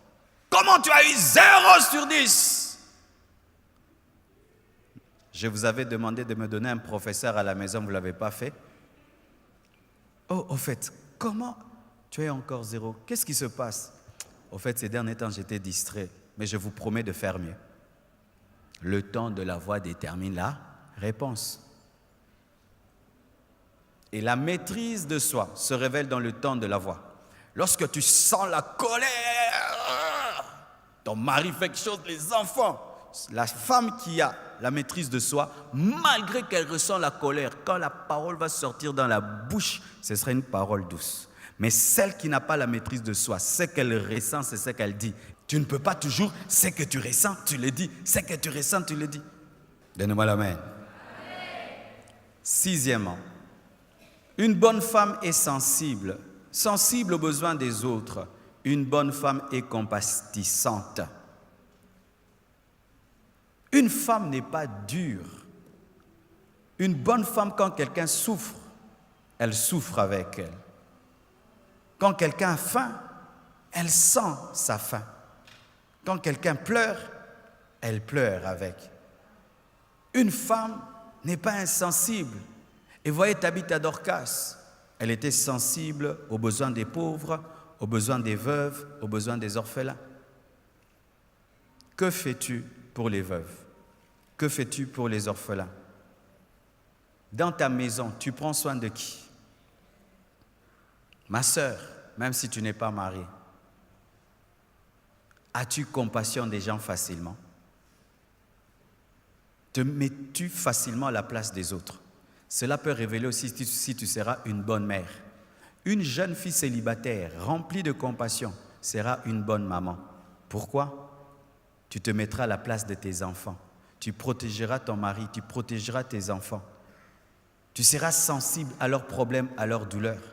Comment tu as eu 0 sur 10? Je vous avais demandé de me donner un professeur à la maison, vous ne l'avez pas fait. Oh, au fait, comment tu as encore 0? Qu'est-ce qui se passe? Au fait, ces derniers temps, j'étais distrait, mais je vous promets de faire mieux. Le ton de la voix détermine la réponse. Et la maîtrise de soi se révèle dans le ton de la voix. Lorsque tu sens la colère, ton mari fait quelque chose, les enfants, la femme qui a la maîtrise de soi, malgré qu'elle ressent la colère, quand la parole va sortir dans la bouche, ce sera une parole douce. Mais celle qui n'a pas la maîtrise de soi, ce qu'elle ressent, c'est ce qu'elle dit. Tu ne peux pas toujours, ce que tu ressens, tu le dis. Ce que tu ressens, tu le dis. Donnez-moi l'amen. 6e, une bonne femme est sensible, sensible aux besoins des autres. Une bonne femme est compatissante. Une femme n'est pas dure. Une bonne femme, quand quelqu'un souffre, elle souffre avec elle. Quand quelqu'un a faim, elle sent sa faim. Quand quelqu'un pleure, elle pleure avec. Une femme n'est pas insensible. Et voyez Tabitha Dorcas, elle était sensible aux besoins des pauvres, aux besoins des veuves, aux besoins des orphelins. Que fais-tu pour les veuves? Que fais-tu pour les orphelins? Dans ta maison, tu prends soin de qui? Ma sœur, même si tu n'es pas mariée, as-tu compassion des gens facilement? Te mets-tu facilement à la place des autres? Cela peut révéler aussi si tu seras une bonne mère. Une jeune fille célibataire, remplie de compassion, sera une bonne maman. Pourquoi? Tu te mettras à la place de tes enfants. Tu protégeras ton mari, tu protégeras tes enfants. Tu seras sensible à leurs problèmes, à leurs douleurs.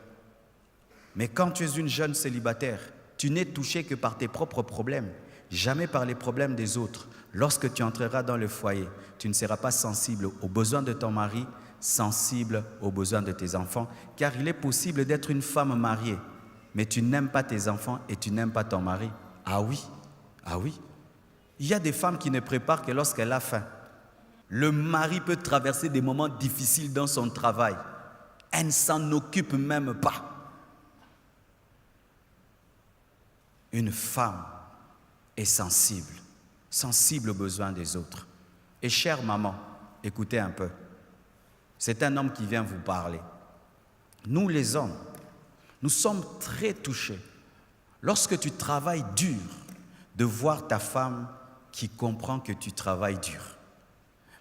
Mais quand tu es une jeune célibataire, tu n'es touché que par tes propres problèmes, jamais par les problèmes des autres. Lorsque tu entreras dans le foyer, tu ne seras pas sensible aux besoins de ton mari, sensible aux besoins de tes enfants, car il est possible d'être une femme mariée, mais tu n'aimes pas tes enfants et tu n'aimes pas ton mari. Ah oui, ah oui. Il y a des femmes qui ne préparent que lorsqu'elle a faim. Le mari peut traverser des moments difficiles dans son travail. Elle ne s'en occupe même pas. Une femme est sensible aux besoins des autres. Et chère maman, écoutez un peu. C'est un homme qui vient vous parler. Nous les hommes, nous sommes très touchés lorsque tu travailles dur de voir ta femme qui comprend que tu travailles dur.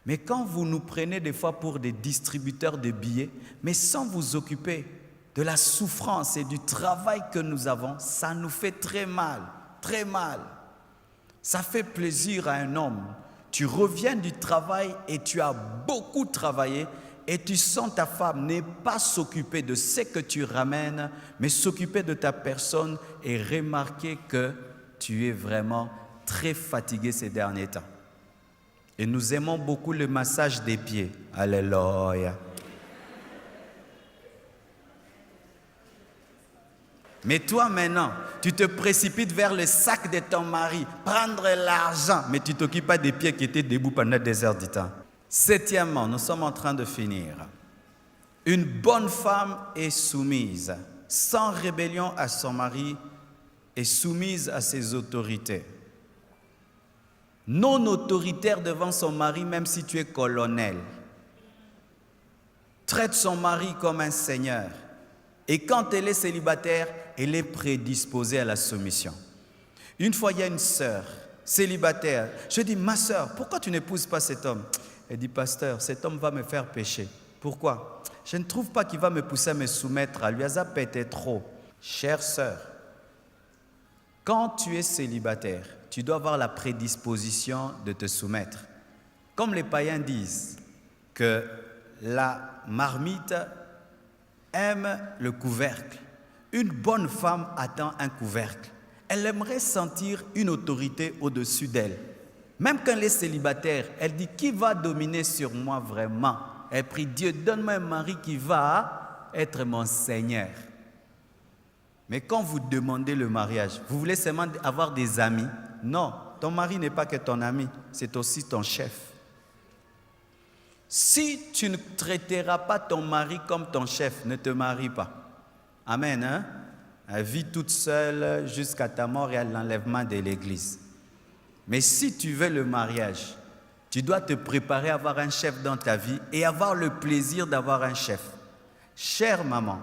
Mais quand vous nous prenez des fois pour des distributeurs de billets, mais sans vous occuper de la souffrance et du travail que nous avons, ça nous fait très mal, très mal. Ça fait plaisir à un homme. Tu reviens du travail et tu as beaucoup travaillé et tu sens ta femme n'est pas s'occuper de ce que tu ramènes, mais s'occuper de ta personne et remarquer que tu es vraiment très fatigué ces derniers temps. Et nous aimons beaucoup le massage des pieds. Alléluia. Mais toi maintenant, tu te précipites vers le sac de ton mari, prendre l'argent, mais tu ne t'occupes pas des pieds qui étaient debout pendant des heures du temps. Septièmement, nous sommes en train de finir. Une bonne femme est soumise, sans rébellion à son mari et soumise à ses autorités. Non autoritaire devant son mari, même si tu es colonel. Traite son mari comme un seigneur. Et quand elle est célibataire, elle est prédisposée à la soumission. Une fois, il y a une sœur célibataire. Je dis, ma sœur, pourquoi tu n'épouses pas cet homme? Elle dit, pasteur, cet homme va me faire pécher. Pourquoi? Je ne trouve pas qu'il va me pousser à me soumettre à lui. Ça peut être trop. Chère sœur, quand tu es célibataire, tu dois avoir la prédisposition de te soumettre. Comme les païens disent que la marmite aime le couvercle. Une bonne femme attend un couvercle. Elle aimerait sentir une autorité au-dessus d'elle. Même quand elle est célibataire, elle dit, qui va dominer sur moi vraiment? Elle prie, Dieu, donne-moi un mari qui va être mon Seigneur. Mais quand vous demandez le mariage, vous voulez seulement avoir des amis? Non, ton mari n'est pas que ton ami, c'est aussi ton chef. Si tu ne traiteras pas ton mari comme ton chef, ne te marie pas. Amen, hein? Vis toute seule jusqu'à ta mort et à l'enlèvement de l'église. Mais si tu veux le mariage, tu dois te préparer à avoir un chef dans ta vie et avoir le plaisir d'avoir un chef. Chère maman,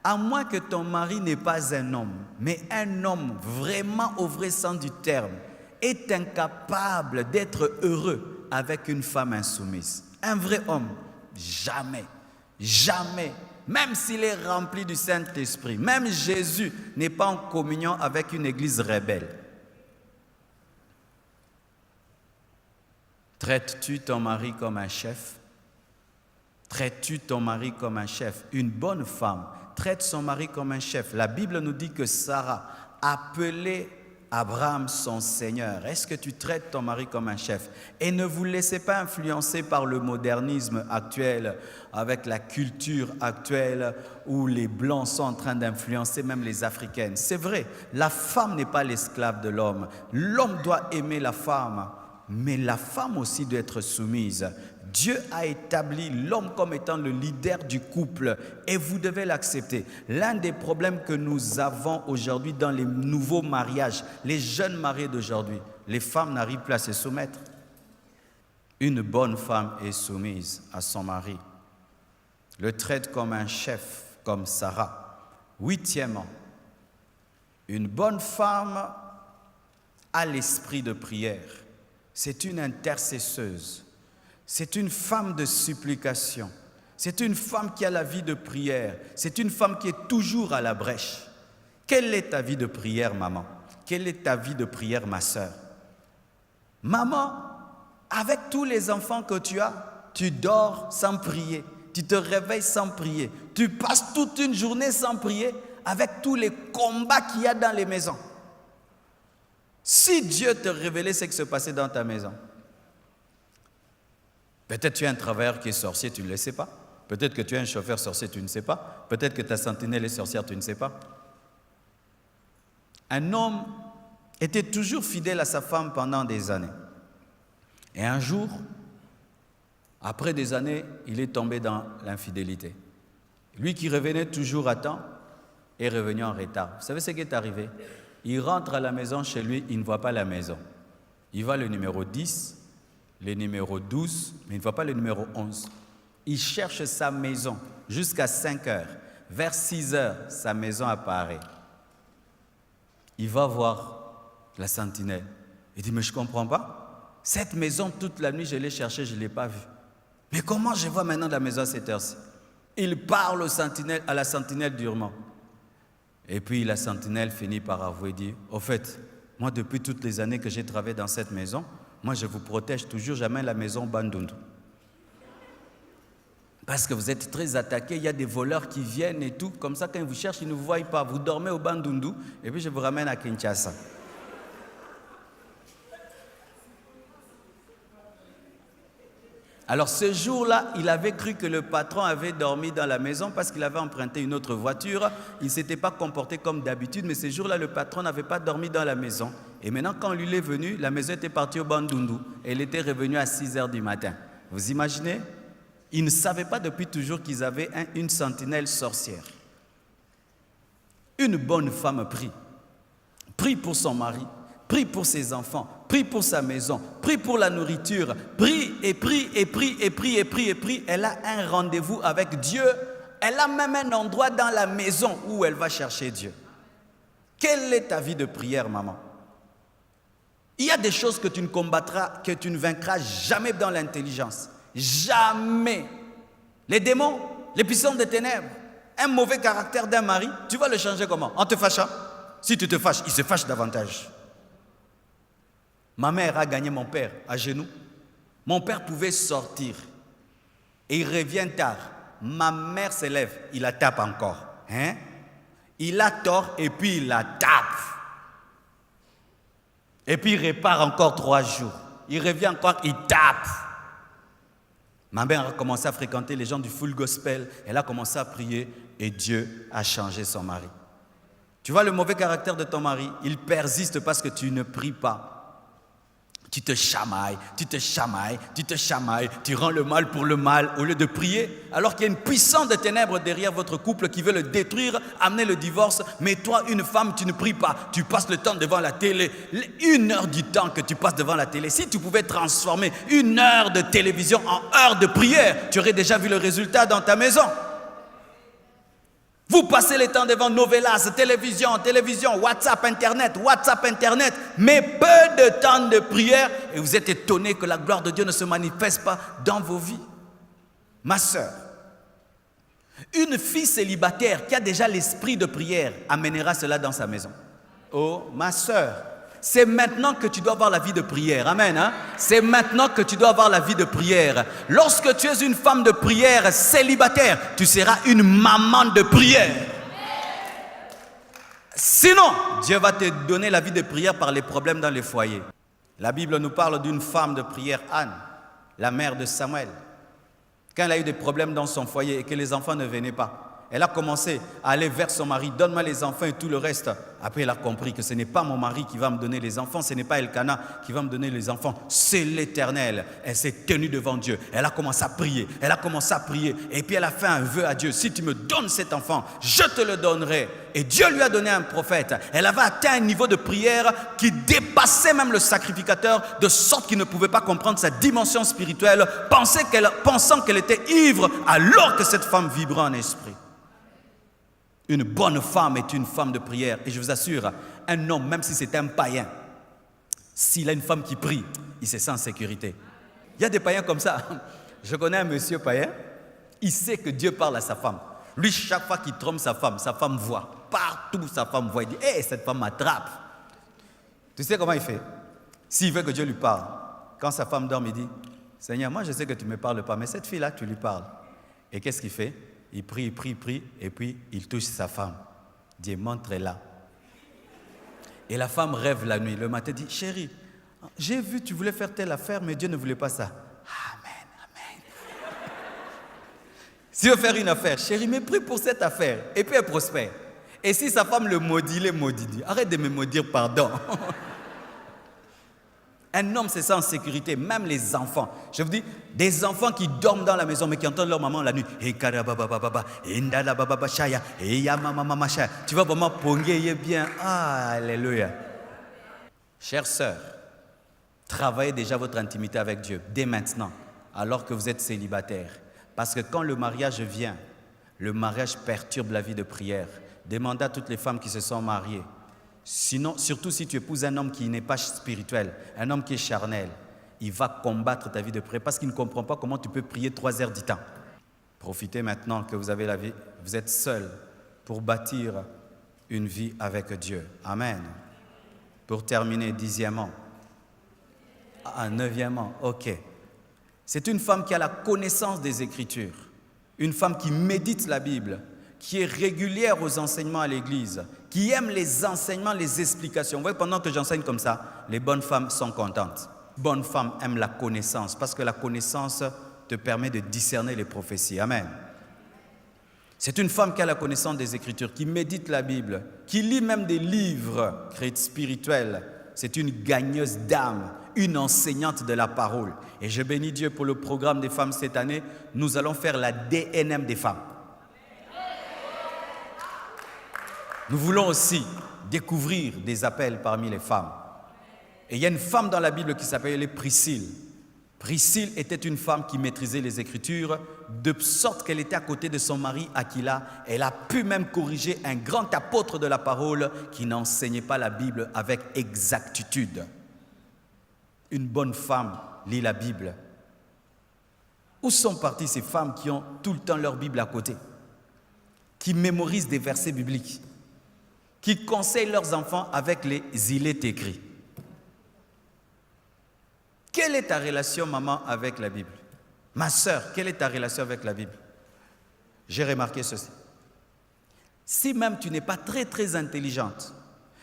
à moins que ton mari n'est pas un homme, mais un homme vraiment au vrai sens du terme, est incapable d'être heureux avec une femme insoumise. Un vrai homme, jamais, jamais, même s'il est rempli du Saint-Esprit, même Jésus n'est pas en communion avec une église rebelle. Traites-tu ton mari comme un chef? Traites-tu ton mari comme un chef? Une bonne femme traite son mari comme un chef. La Bible nous dit que Sarah appelait Abraham son Seigneur. Est-ce que tu traites ton mari comme un chef? Et ne vous laissez pas influencer par le modernisme actuel, avec la culture actuelle où les Blancs sont en train d'influencer même les Africaines. C'est vrai, la femme n'est pas l'esclave de l'homme. L'homme doit aimer la femme, mais la femme aussi doit être soumise. Dieu a établi l'homme comme étant le leader du couple et vous devez l'accepter. L'un des problèmes que nous avons aujourd'hui dans les nouveaux mariages, les jeunes mariés d'aujourd'hui, les femmes n'arrivent plus à se soumettre. Une bonne femme est soumise à son mari. Le traite comme un chef, comme Sarah. Huitièmement, une bonne femme a l'esprit de prière. C'est une intercesseuse. C'est une femme de supplication. C'est une femme qui a la vie de prière. C'est une femme qui est toujours à la brèche. Quelle est ta vie de prière, maman? Quelle est ta vie de prière, ma sœur? Maman, avec tous les enfants que tu as, tu dors sans prier. Tu te réveilles sans prier. Tu passes toute une journée sans prier avec tous les combats qu'il y a dans les maisons. Si Dieu te révélait ce qui se passait dans ta maison, peut-être tu as un travailleur qui est sorcier, tu ne le sais pas. Peut-être que tu as un chauffeur sorcier, tu ne sais pas. Peut-être que ta sentinelle est sorcière, tu ne sais pas. Un homme était toujours fidèle à sa femme pendant des années. Et un jour, après des années, il est tombé dans l'infidélité. Lui qui revenait toujours à temps est revenu en retard. Vous savez ce qui est arrivé? Il rentre à la maison chez lui, il ne voit pas la maison. Il voit le numéro 10, le numéro 12, mais il ne voit pas le numéro 11. Il cherche sa maison jusqu'à 5 heures. Vers 6 heures, sa maison apparaît. Il va voir la sentinelle. Il dit, mais je ne comprends pas. Cette maison, toute la nuit, je l'ai cherchée, je ne l'ai pas vue. Mais comment je vois maintenant la maison à cette heure-ci? Il parle à la sentinelle durement. Et puis la sentinelle finit par avouer, dit, au fait, moi depuis toutes les années que j'ai travaillé dans cette maison, moi je vous protège toujours, jamais la maison Bandundu. Parce que vous êtes très attaqués, il y a des voleurs qui viennent et tout, comme ça quand ils vous cherchent, ils ne vous voient pas, vous dormez au Bandundu, et puis je vous ramène à Kinshasa. Alors ce jour-là, il avait cru que le patron avait dormi dans la maison parce qu'il avait emprunté une autre voiture. Il ne s'était pas comporté comme d'habitude, mais ce jour-là, le patron n'avait pas dormi dans la maison. Et maintenant, quand lui est venu, la maison était partie au Bandundu et elle était revenue à 6 heures du matin. Vous imaginez? Ils ne savaient pas depuis toujours qu'ils avaient une sentinelle sorcière. Une bonne femme prie pour son mari, prie pour ses enfants, prie pour sa maison, prie pour la nourriture, prie et prie et prie et prie et prie et prie. Elle a un rendez-vous avec Dieu. Elle a même un endroit dans la maison où elle va chercher Dieu. Quelle est ta vie de prière, maman? Il y a des choses que tu ne combattras, que tu ne vaincras jamais dans l'intelligence. Jamais. Les démons, les puissances des ténèbres, un mauvais caractère d'un mari, tu vas le changer comment? En te fâchant? Si tu te fâches, il se fâche davantage. Ma mère a gagné mon père à genoux. Mon père pouvait sortir et il revient tard. Ma mère se lève, il la tape encore. Hein? Il a tort et puis il la tape. Et puis il repart encore 3 jours. Il revient encore, il tape. Ma mère a commencé à fréquenter les gens du full gospel. Elle a commencé à prier et Dieu a changé son mari. Tu vois le mauvais caractère de ton mari, il persiste parce que tu ne pries pas. Tu te chamailles, tu te chamailles, tu te chamailles, tu rends le mal pour le mal au lieu de prier, alors qu'il y a une puissance de ténèbres derrière votre couple qui veut le détruire, amener le divorce. Mais toi, une femme, tu ne pries pas, tu passes le temps devant la télé. 1 heure du temps que tu passes devant la télé, si tu pouvais transformer 1 heure de télévision en heure de prière, tu aurais déjà vu le résultat dans ta maison. Vous passez le temps devant novelas, télévision, WhatsApp, Internet, mais peu de temps de prière et vous êtes étonné que la gloire de Dieu ne se manifeste pas dans vos vies. Ma sœur, une fille célibataire qui a déjà l'esprit de prière amènera cela dans sa maison. Oh, ma sœur, c'est maintenant que tu dois avoir la vie de prière. Amen. Hein? C'est maintenant que tu dois avoir la vie de prière. Lorsque tu es une femme de prière célibataire, tu seras une maman de prière. Sinon, Dieu va te donner la vie de prière par les problèmes dans les foyers. La Bible nous parle d'une femme de prière, Anne, la mère de Samuel. Quand elle a eu des problèmes dans son foyer et que les enfants ne venaient pas, elle a commencé à aller vers son mari, donne-moi les enfants et tout le reste. Après, elle a compris que ce n'est pas mon mari qui va me donner les enfants, ce n'est pas Elkana qui va me donner les enfants, c'est l'Éternel. Elle s'est tenue devant Dieu, elle a commencé à prier, et puis elle a fait un vœu à Dieu, si tu me donnes cet enfant, je te le donnerai. Et Dieu lui a donné un prophète. Elle avait atteint un niveau de prière qui dépassait même le sacrificateur, de sorte qu'il ne pouvait pas comprendre sa dimension spirituelle, pensant qu'elle était ivre alors que cette femme vibrait en esprit. Une bonne femme est une femme de prière. Et je vous assure, un homme, même si c'est un païen, s'il a une femme qui prie, il se sent en sécurité. Il y a des païens comme ça. Je connais un monsieur païen, il sait que Dieu parle à sa femme. Lui, chaque fois qu'il trompe sa femme voit. Partout, sa femme voit. Il dit, hé, cette femme m'attrape. Tu sais comment il fait? S'il veut que Dieu lui parle, quand sa femme dort, il dit, Seigneur, moi je sais que tu ne me parles pas, mais cette fille-là, tu lui parles. Et qu'est-ce qu'il fait? Il prie, et puis il touche sa femme. Dieu, montre-la. Et la femme rêve la nuit. Le matin, dit, chérie, j'ai vu, tu voulais faire telle affaire, mais Dieu ne voulait pas ça. Amen. Si veut faire une affaire, chérie, mais prie pour cette affaire. Et puis elle prospère. Et si sa femme le maudit, il est maudit. Dit, arrête de me maudire, pardon. Un homme se sent en sécurité, même les enfants. Je vous dis, des enfants qui dorment dans la maison, mais qui entendent leur maman la nuit. Tu vas vraiment ponguer bien. Ah, alléluia. Chères sœurs, travaillez déjà votre intimité avec Dieu, dès maintenant, alors que vous êtes célibataire. Parce que quand le mariage vient, le mariage perturbe la vie de prière. Demandez à toutes les femmes qui se sont mariées. Sinon, surtout si tu épouses un homme qui n'est pas spirituel, un homme qui est charnel, il va combattre ta vie de prière parce qu'il ne comprend pas comment tu peux prier 3 heures du temps. Profitez maintenant que vous avez la vie, vous êtes seul pour bâtir une vie avec Dieu. Amen. Pour terminer, 10e. 9e, ok. C'est une femme qui a la connaissance des Écritures, une femme qui médite la Bible, qui est régulière aux enseignements à l'église, qui aime les enseignements, les explications. Vous voyez, pendant que j'enseigne comme ça, les bonnes femmes sont contentes. Bonnes femmes aiment la connaissance, parce que la connaissance te permet de discerner les prophéties. Amen. C'est une femme qui a la connaissance des Écritures, qui médite la Bible, qui lit même des livres spirituels. C'est une gagneuse d'âme, une enseignante de la parole. Et je bénis Dieu pour le programme des femmes cette année. Nous allons faire la DNM des femmes. Nous voulons aussi découvrir des appels parmi les femmes. Et il y a une femme dans la Bible qui s'appelait Priscille. Priscille était une femme qui maîtrisait les Écritures, de sorte qu'elle était à côté de son mari Aquila. Elle a pu même corriger un grand apôtre de la parole qui n'enseignait pas la Bible avec exactitude. Une bonne femme lit la Bible. Où sont parties ces femmes qui ont tout le temps leur Bible à côté, qui mémorisent des versets bibliques, qui conseillent leurs enfants avec les il est écrit? Quelle est ta relation, maman, avec la Bible? Ma sœur, quelle est ta relation avec la Bible? J'ai remarqué ceci. Si même tu n'es pas très intelligente,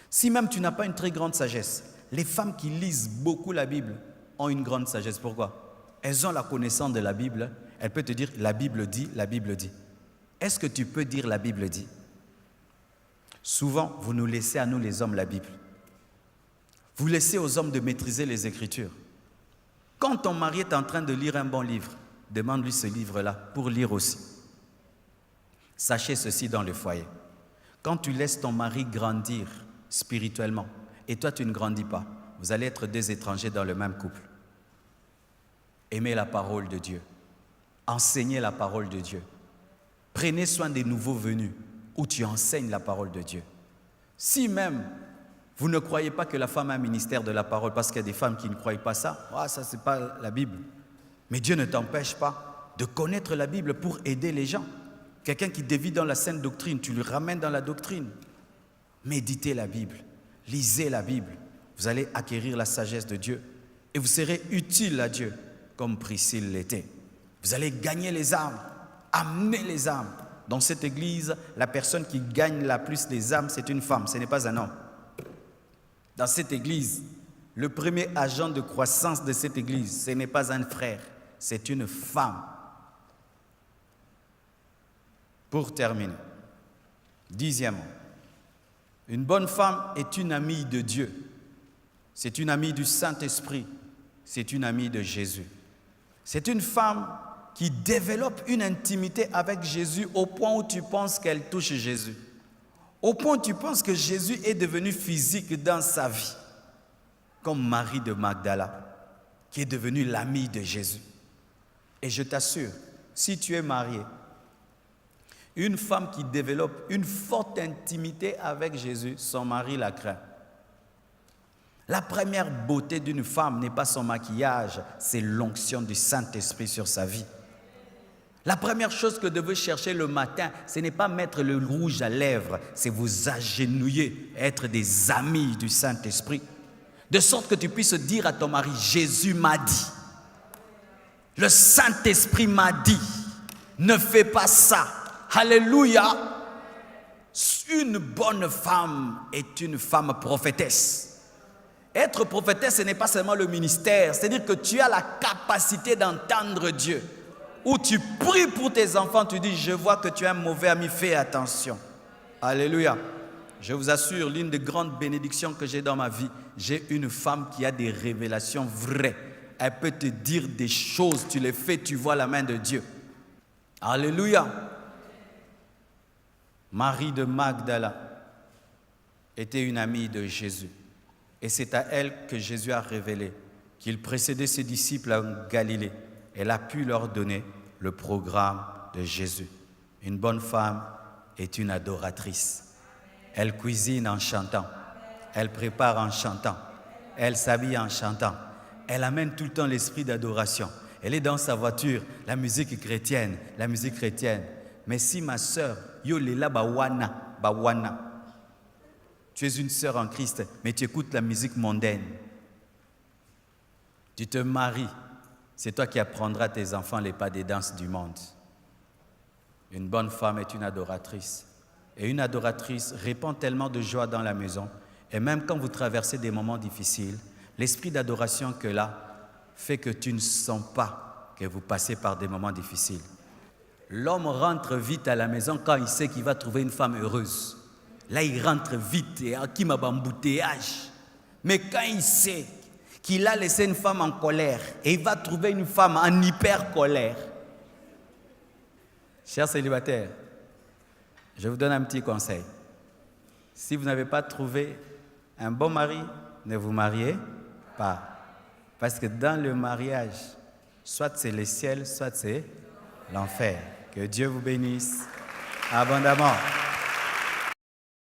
si même tu n'as pas une très grande sagesse, les femmes qui lisent beaucoup la Bible ont une grande sagesse. Pourquoi? Elles ont la connaissance de la Bible. Elles peuvent te dire, la Bible dit, la Bible dit. Est-ce que tu peux dire la Bible dit? Souvent, vous nous laissez à nous les hommes la Bible. Vous laissez aux hommes de maîtriser les Écritures. Quand ton mari est en train de lire un bon livre, demande-lui ce livre-là pour lire aussi. Sachez ceci dans le foyer. Quand tu laisses ton mari grandir spirituellement et toi tu ne grandis pas, vous allez être 2 étrangers dans le même couple. Aimez la parole de Dieu. Enseignez la parole de Dieu. Prenez soin des nouveaux venus où tu enseignes la parole de Dieu. Si même vous ne croyez pas que la femme a un ministère de la parole, parce qu'il y a des femmes qui ne croient pas ça, ça c'est pas la Bible. Mais Dieu ne t'empêche pas de connaître la Bible pour aider les gens. Quelqu'un qui dévie dans la sainte doctrine, tu le ramènes dans la doctrine. Méditez la Bible, lisez la Bible. Vous allez acquérir la sagesse de Dieu et vous serez utile à Dieu comme Priscille l'était. Vous allez gagner les âmes, amener les âmes. Dans cette église, la personne qui gagne la plus les âmes, c'est une femme, ce n'est pas un homme. Dans cette église, le premier agent de croissance de cette église, ce n'est pas un frère, c'est une femme. Pour terminer, 10e, une bonne femme est une amie de Dieu. C'est une amie du Saint-Esprit. C'est une amie de Jésus. C'est une femme qui développe une intimité avec Jésus au point où tu penses qu'elle touche Jésus. Au point où tu penses que Jésus est devenu physique dans sa vie. Comme Marie de Magdala, qui est devenue l'amie de Jésus. Et je t'assure, si tu es marié, une femme qui développe une forte intimité avec Jésus, son mari la craint. La première beauté d'une femme n'est pas son maquillage, c'est l'onction du Saint-Esprit sur sa vie. La première chose que vous devez chercher le matin, ce n'est pas mettre le rouge à lèvres, c'est vous agenouiller, être des amis du Saint-Esprit. De sorte que tu puisses dire à ton mari, Jésus m'a dit, le Saint-Esprit m'a dit, ne fais pas ça. Alléluia. Une bonne femme est une femme prophétesse. Être prophétesse, ce n'est pas seulement le ministère, c'est-à-dire que tu as la capacité d'entendre Dieu. Ou tu pries pour tes enfants, tu dis, je vois que tu es un mauvais ami, fais attention. Alléluia. Je vous assure, l'une des grandes bénédictions que j'ai dans ma vie, j'ai une femme qui a des révélations vraies. Elle peut te dire des choses, tu les fais, tu vois la main de Dieu. Alléluia. Marie de Magdala était une amie de Jésus. Et c'est à elle que Jésus a révélé qu'il précédait ses disciples en Galilée. Elle a pu leur donner le programme de Jésus. Une bonne femme est une adoratrice. Elle cuisine en chantant. Elle prépare en chantant. Elle s'habille en chantant. Elle amène tout le temps l'esprit d'adoration. Elle est dans sa voiture, la musique chrétienne, la musique chrétienne. Mais si ma sœur, yo lela bawana, tu es une sœur en Christ, mais tu écoutes la musique mondaine. Tu te maries, c'est toi qui apprendras à tes enfants les pas des danses du monde. Une bonne femme est une adoratrice. Et une adoratrice répand tellement de joie dans la maison. Et même quand vous traversez des moments difficiles, l'esprit d'adoration que là fait que tu ne sens pas que vous passez par des moments difficiles. L'homme rentre vite à la maison quand il sait qu'il va trouver une femme heureuse. Là, il rentre vite et qui m'a embouteillage. Mais quand il sait qu'il a laissé une femme en colère et il va trouver une femme en hyper colère. Chers célibataires, je vous donne un petit conseil. Si vous n'avez pas trouvé un bon mari, ne vous mariez pas. Parce que dans le mariage, soit c'est le ciel, soit c'est l'enfer. Que Dieu vous bénisse abondamment.